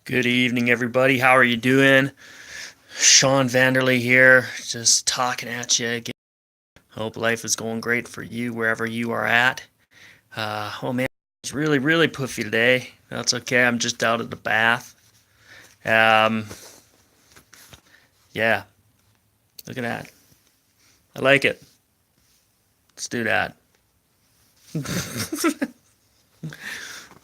Good evening, everybody. How are you doing? Sean Vanderley here, just talking at you again. Hope life is going great for you wherever you are at. Oh man, it's really, really puffy today. That's okay. I'm just out of the bath. Um, yeah, look at that. I like it. Let's do that.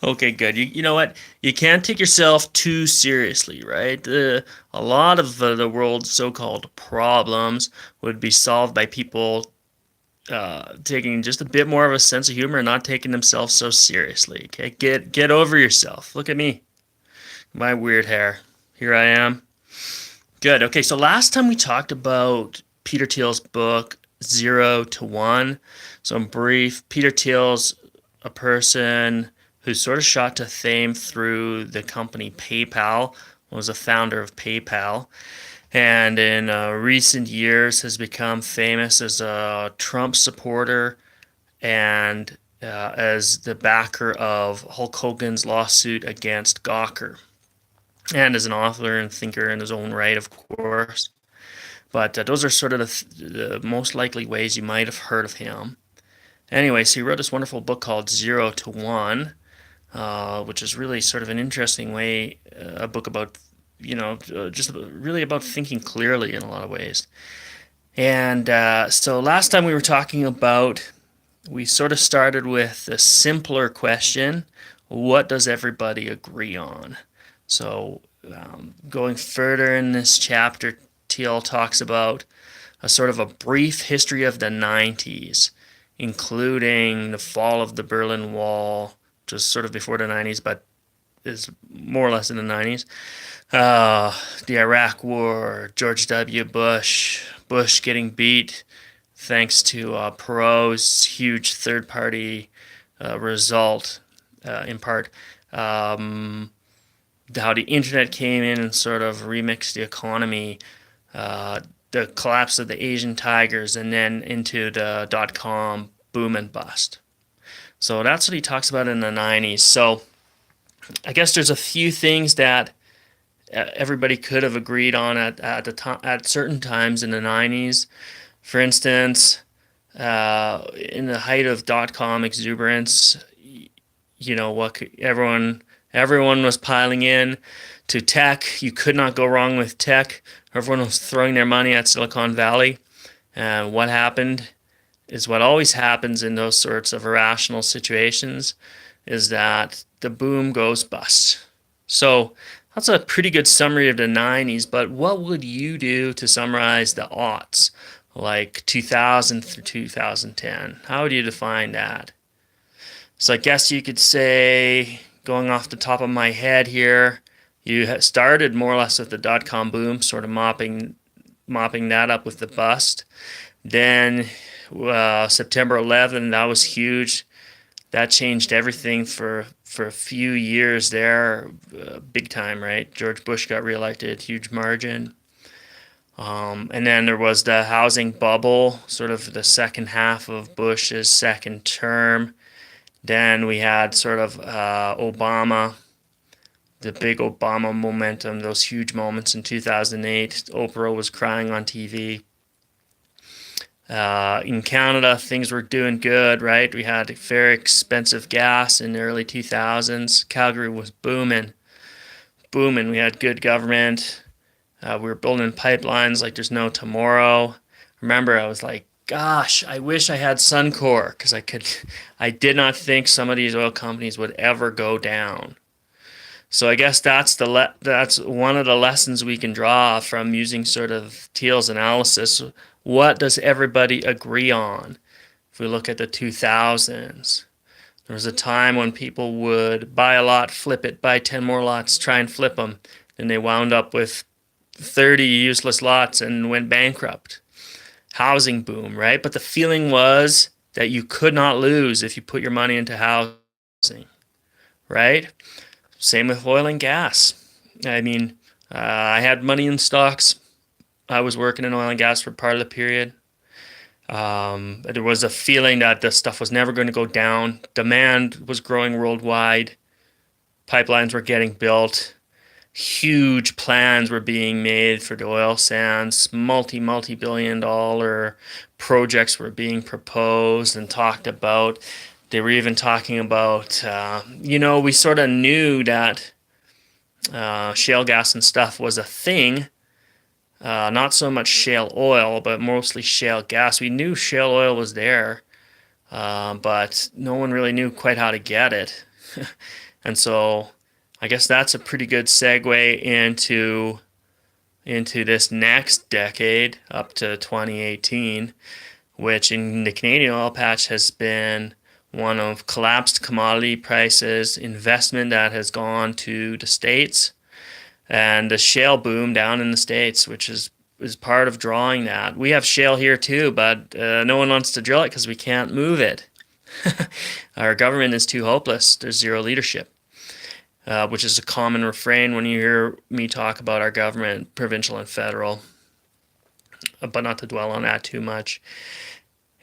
Okay, good. You know what? You can't take yourself too seriously, right? A lot of the world's so-called problems would be solved by people taking just a bit more of a sense of humor and not taking themselves so seriously. Okay, get over yourself. Look at me, my weird hair. Here I am. Good. Okay, so last time we talked about Peter Thiel's book Zero to One. So in brief, Peter Thiel's a person who sort of shot to fame through the company PayPal. Was a founder of PayPal, and in recent years has become famous as a Trump supporter and as the backer of Hulk Hogan's lawsuit against Gawker, and as an author and thinker in his own right, of course. But those are sort of the most likely ways you might have heard of him. Anyway, so he wrote this wonderful book called Zero to One, which is really sort of an interesting way, a book about, just really about thinking clearly in a lot of ways. And so last time we were talking about, we sort of started with the simpler question: what does everybody agree on? So, going further in this chapter, Thiel talks about a sort of a brief history of the 90s, including the fall of the Berlin Wall, just sort of before the 90s, but is more or less in the 90s. The Iraq War, George W. Bush getting beat thanks to Perot's huge third party result, in part. Um, how the internet came in and sort of remixed the economy, uh, the collapse of the Asian tigers, and then into the dot com boom and bust. So that's what he talks about in the 90s. So I guess there's a few things that everybody could have agreed on at certain times in the 90s. For instance, in the height of dot com exuberance, you know what everyone was piling in to tech. You could not go wrong with tech. Everyone was throwing their money at Silicon Valley. And what happened is what always happens in those sorts of irrational situations is that the boom goes bust. So that's a pretty good summary of the 90s, but what would you do to summarize the aughts, like 2000 through 2010? How would you define that? So I guess you could say, going off the top of my head here, you started more or less with the dot com boom, sort of mopping that up with the bust. Then September 11, that was huge. That changed everything for a few years there, big time, right? George Bush got reelected, huge margin. And then there was the housing bubble, sort of the second half of Bush's second term. Then we had sort of Obama, the big Obama momentum, those huge moments in 2008. Oprah was crying on TV. In Canada, things were doing good, right? We had very expensive gas in the early 2000s. Calgary was booming, booming. We had good government. We were building pipelines like there's no tomorrow. Remember, I was like, gosh, I wish I had Suncor because I did not think some of these oil companies would ever go down. So I guess that's one of the lessons we can draw from using sort of Thiel's analysis. What does everybody agree on? If we look at the 2000s, there was a time when people would buy a lot, flip it, buy 10 more lots, try and flip them. Then they wound up with 30 useless lots and went bankrupt. Housing boom, right? But the feeling was that you could not lose if you put your money into housing, right? Same with oil and gas. I mean, I had money in stocks. I was working in oil and gas for part of the period. There was a feeling that the stuff was never going to go down. Demand was growing worldwide. Pipelines were getting built. huge plans were being made for the oil sands. Multi-billion dollar projects were being proposed and talked about. They were even talking about, we sort of knew that shale gas and stuff was a thing. Not so much shale oil, but mostly shale gas. We knew shale oil was there, but no one really knew quite how to get it. And so I guess that's a pretty good segue into this next decade up to 2018, which in the Canadian oil patch has been one of collapsed commodity prices, investment that has gone to the States, and the shale boom down in the States, which is part of drawing that. We have shale here too, but no one wants to drill it because we can't move it. Our government is too hopeless. There's zero leadership, which is a common refrain when you hear me talk about our government, provincial and federal, but not to dwell on that too much.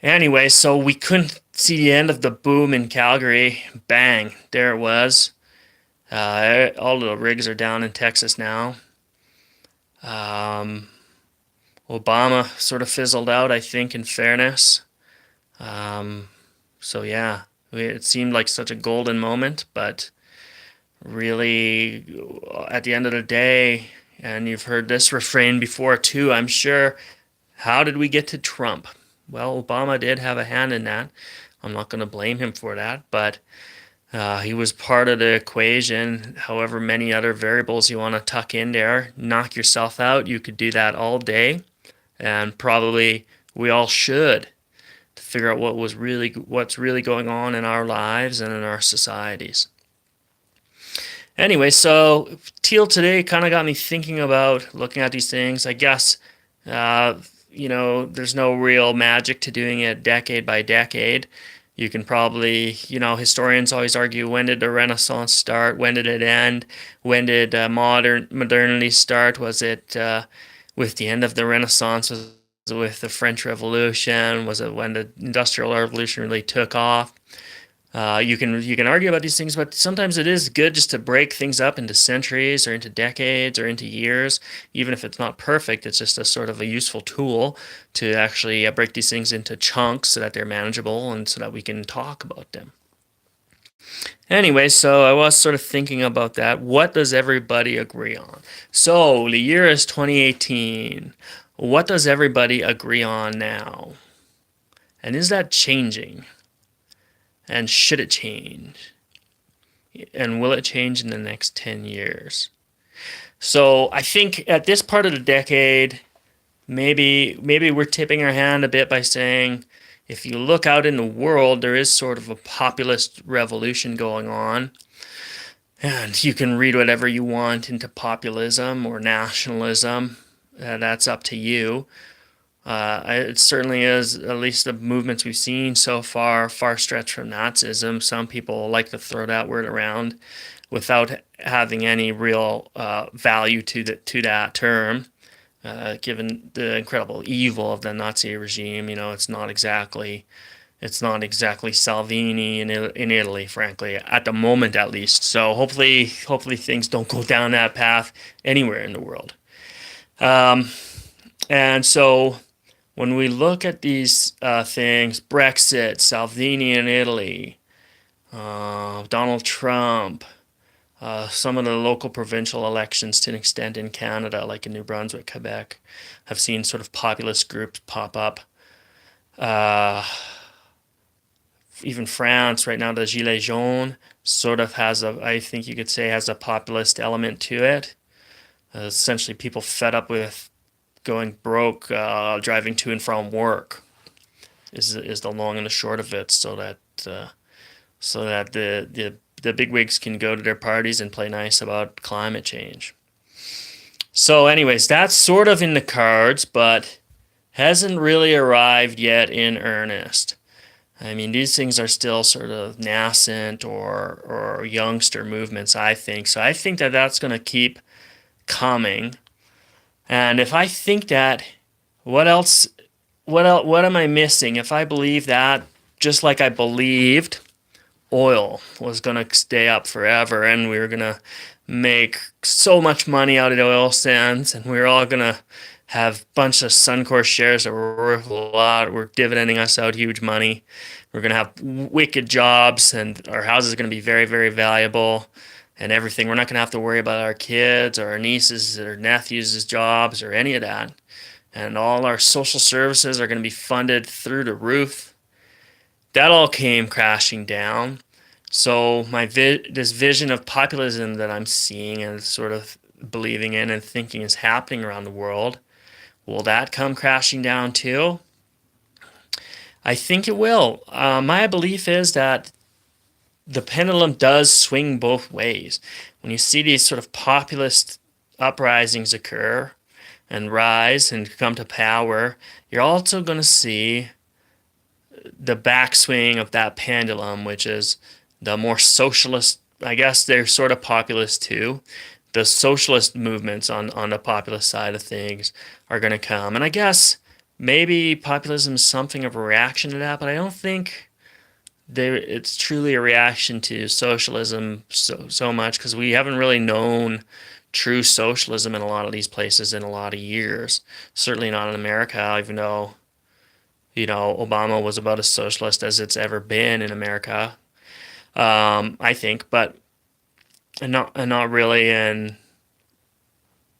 Anyway, so we couldn't see the end of the boom in Calgary. Bang, there it was. All the rigs are down in Texas now. Obama sort of fizzled out, I think, in fairness. So yeah, it seemed like such a golden moment, but really, at the end of the day, and you've heard this refrain before too, I'm sure, how did we get to Trump? Well, Obama did have a hand in that. I'm not going to blame him for that, but he was part of the equation. However many other variables you want to tuck in there, knock yourself out. You could do that all day, and probably we all should, to figure out what's really going on in our lives and in our societies. Anyway, so Teal today kind of got me thinking about looking at these things. I guess there's no real magic to doing it decade by decade. You can probably, historians always argue, when did the Renaissance start? When did it end? When did modernity start? Was it with the end of the Renaissance? Was it with the French Revolution? Was it when the Industrial Revolution really took off? You can argue about these things, but sometimes it is good just to break things up into centuries or into decades or into years. Even if it's not perfect, it's just a sort of a useful tool to actually break these things into chunks so that they're manageable and so that we can talk about them. Anyway, so I was sort of thinking about that. What does everybody agree on? So the year is 2018. What does everybody agree on now? And is that changing? And should it change? And will it change in the next 10 years? So I think at this part of the decade, maybe we're tipping our hand a bit by saying, if you look out in the world, there is sort of a populist revolution going on. And you can read whatever you want into populism or nationalism. That's up to you. It certainly is, at least the movements we've seen so far stretched from Nazism. Some people like to throw that word around without having any real value to that term, given the incredible evil of the Nazi regime. It's not exactly Salvini in Italy, frankly, at the moment at least. So hopefully things don't go down that path anywhere in the world. And so when we look at these things, Brexit, Salvini in Italy, Donald Trump, some of the local provincial elections to an extent in Canada, like in New Brunswick, Quebec, have seen sort of populist groups pop up. Even France right now, the Gilets jaunes sort of I think you could say, has a populist element to it. Essentially people fed up with going broke, driving to and from work is the long and the short of it, so that the bigwigs can go to their parties and play nice about climate change. So anyways, that's sort of in the cards, but hasn't really arrived yet in earnest. I mean, these things are still sort of nascent or youngster movements, I think. So I think that that's going to keep coming. And if I think that, what am I missing? If I believe that, just like I believed oil was going to stay up forever and we were going to make so much money out of the oil sands, and we're all gonna have a bunch of Suncor shares that were worth a lot. We're dividending us out huge money. We're gonna have wicked jobs, and our houses are gonna be very, very valuable, and everything. We're not gonna have to worry about our kids or our nieces or nephews' jobs or any of that. And all our social services are gonna be funded through the roof. That all came crashing down. So this vision of populism that I'm seeing and sort of believing in and thinking is happening around the world, will that come crashing down too? I think it will. My belief is that the pendulum does swing both ways. When you see these sort of populist uprisings occur and rise and come to power, you're also going to see the backswing of that pendulum, which is the more socialist. I guess they're sort of populist too. The socialist movements on the populist side of things are going to come. And I guess maybe populism is something of a reaction to that, but I don't think it's truly a reaction to socialism so much, because we haven't really known true socialism in a lot of these places in a lot of years. Certainly not in America, even though Obama was about as socialist as it's ever been in America. I think, but not really in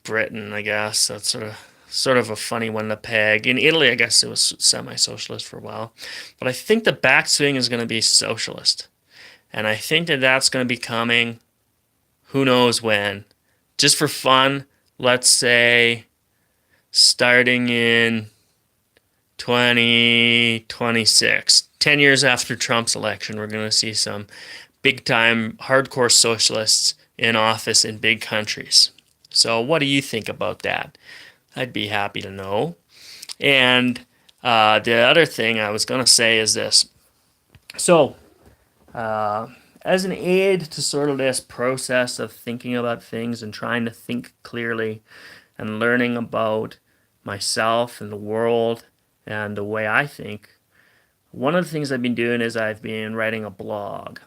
Britain. I guess that's sort of a funny one to peg. In Italy, I guess it was semi-socialist for a while, but I think the backswing is going to be socialist, and I think that that's going to be coming. Who knows when? Just for fun, let's say starting in 2026, 10 years after Trump's election, we're going to see some big time hardcore socialists in office in big countries. So, what do you think about that? I'd be happy to know. And the other thing I was going to say is this. So, as an aid to sort of this process of thinking about things and trying to think clearly and learning about myself and the world and the way I think, one of the things I've been doing is I've been writing a blog.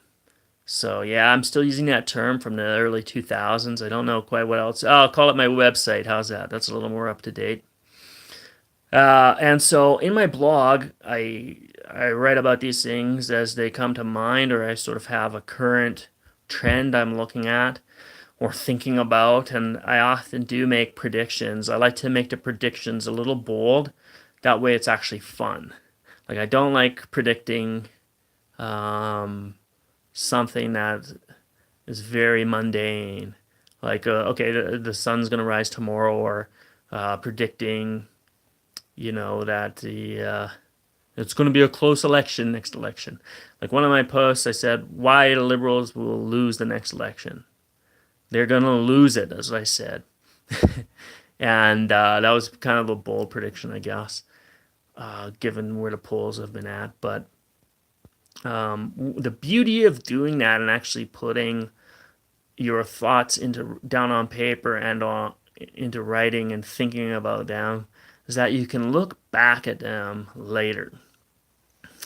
So yeah, I'm still using that term from the early 2000s. I don't know quite what else. Oh, I'll call it my website. How's that? That's a little more up to date. And so in my blog, I write about these things as they come to mind, or I sort of have a current trend I'm looking at or thinking about, and I often do make predictions. I like to make the predictions a little bold. That way, it's actually fun. Like, I don't like predicting something that is very mundane. Like, okay, the sun's going to rise tomorrow, or predicting, that it's going to be a close election next election. Like one of my posts, I said, why the Liberals will lose the next election. They're going to lose it, as I said. And that was kind of a bold prediction, I guess, given where the polls have been at. But the beauty of doing that and actually putting your thoughts down on paper and into writing and thinking about them is that you can look back at them later.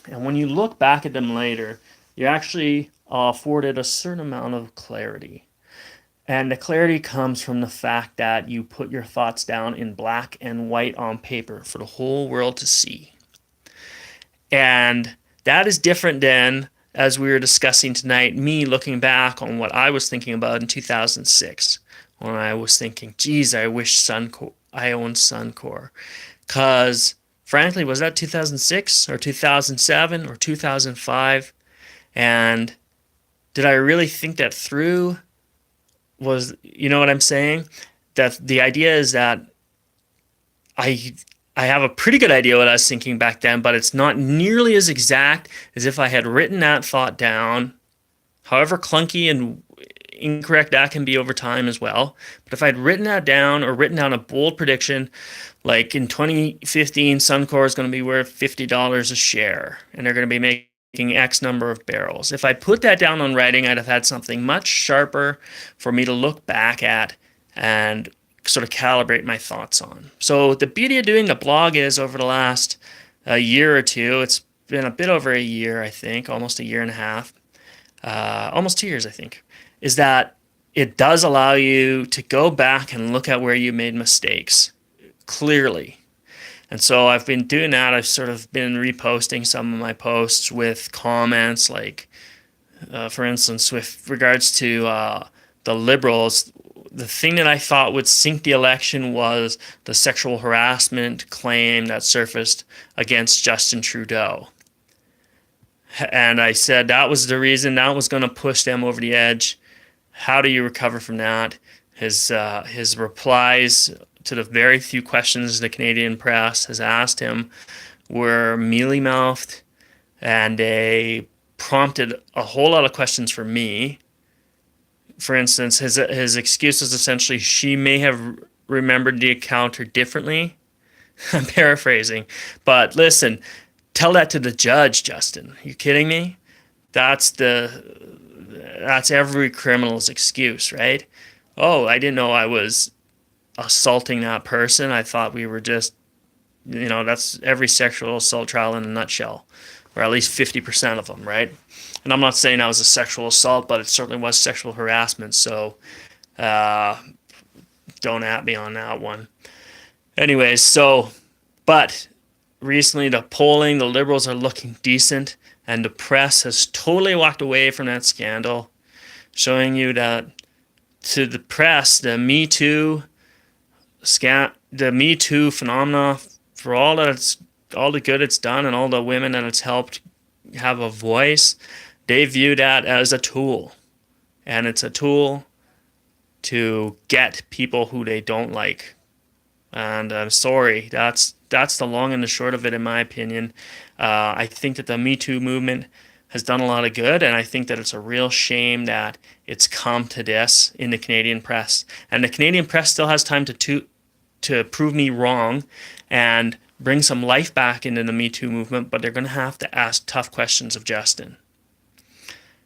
And when you look back at them later, you're actually afforded a certain amount of clarity. And the clarity comes from the fact that you put your thoughts down in black and white on paper for the whole world to see. And that is different than, as we were discussing tonight, me looking back on what I was thinking about in 2006, when I was thinking, geez, I wish I owned Suncor. Because, frankly, was that 2006 or 2007 or 2005? And did I really think that through? You know what I'm saying? That the idea is that I have a pretty good idea what I was thinking back then, but it's not nearly as exact as if I had written that thought down, however clunky and incorrect that can be over time as well. But if I'd written that down or written down a bold prediction, like in 2015, Suncor is going to be worth $50 a share, and they're going to be making X number of barrels. If I put that down on writing, I'd have had something much sharper for me to look back at and sort of calibrate my thoughts on. So the beauty of doing the blog is over the last year or two, it's been a bit over a year, I think, almost a year and a half, almost 2 years, I think, is that it does allow you to go back and look at where you made mistakes clearly. And so I've been doing that. I've sort of been reposting some of my posts with comments, like, for instance, with regards to the Liberals, the thing that I thought would sink the election was the sexual harassment claim that surfaced against Justin Trudeau. And I said that was the reason that was going to push them over the edge. How do you recover from that? His replies to the very few questions the Canadian press has asked him were mealy-mouthed, and they prompted a whole lot of questions for me. For instance, his excuse is essentially she may have remembered the encounter differently. I'm paraphrasing, but listen, tell that to the judge, Justin. Are you kidding me? That's every criminal's excuse, right? Oh, I didn't know I was assaulting that person. I thought we were just, that's every sexual assault trial in a nutshell, or at least 50% of them, right? And I'm not saying that was a sexual assault, but it certainly was sexual harassment. So don't at me on that one. Anyways, but recently the polling, the Liberals are looking decent, and the press has totally walked away from that scandal, showing you that to the press, the Me Too phenomena, for all the good it's done and all the women that it's helped have a voice, they view that as a tool. And it's a tool to get people who they don't like. And I'm sorry, that's the long and the short of it, in my opinion. I think that the Me Too movement has done a lot of good, and I think that it's a real shame that it's come to this in the Canadian press. And the Canadian press still has time to prove me wrong and bring some life back into the Me Too movement, but they're going to have to ask tough questions of Justin.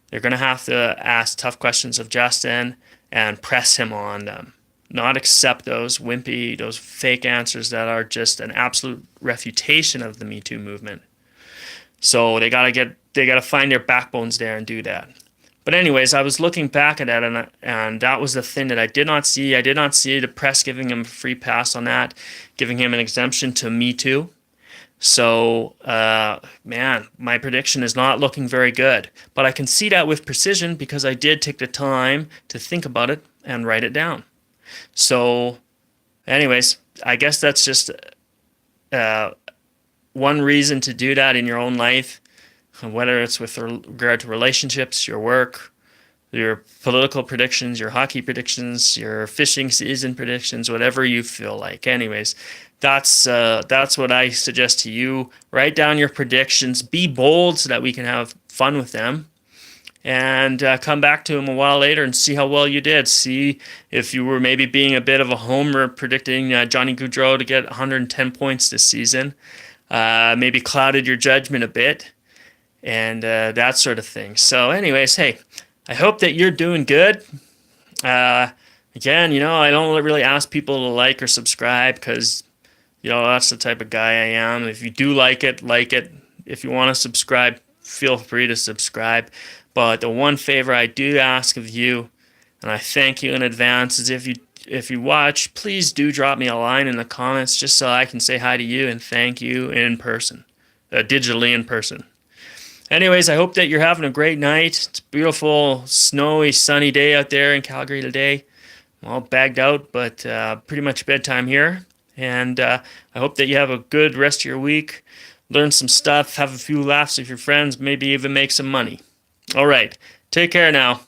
They're going to have to ask tough questions of Justin and press him on them. Not accept those wimpy, those fake answers that are just an absolute refutation of the Me Too movement. So they gotta find their backbones there and do that. But anyways, I was looking back at that, and that was the thing that I did not see. I did not see the press giving him a free pass on that, giving him an exemption to Me Too. So, my prediction is not looking very good. But I can see that with precision because I did take the time to think about it and write it down. So, anyways, I guess that's just one reason to do that in your own life, whether it's with regard to relationships, your work, your political predictions, your hockey predictions, your fishing season predictions, whatever you feel like. Anyways, that's what I suggest to you. Write down your predictions. Be bold so that we can have fun with them. And come back to them a while later and see how well you did. See if you were maybe being a bit of a homer predicting Johnny Gaudreau to get 110 points this season. Maybe clouded your judgment a bit and that sort of thing. So anyways, hey, I hope that you're doing good. Again, I don't really ask people to like or subscribe because, that's the type of guy I am. If you do like it. If you want to subscribe, feel free to subscribe. But the one favor I do ask of you, and I thank you in advance, is if you watch, please do drop me a line in the comments just so I can say hi to you and thank you in person, digitally in person. Anyways, I hope that you're having a great night. It's a beautiful, snowy, sunny day out there in Calgary today. I'm all bagged out, but pretty much bedtime here. And I hope that you have a good rest of your week. Learn some stuff, have a few laughs with your friends, maybe even make some money. All right, take care now.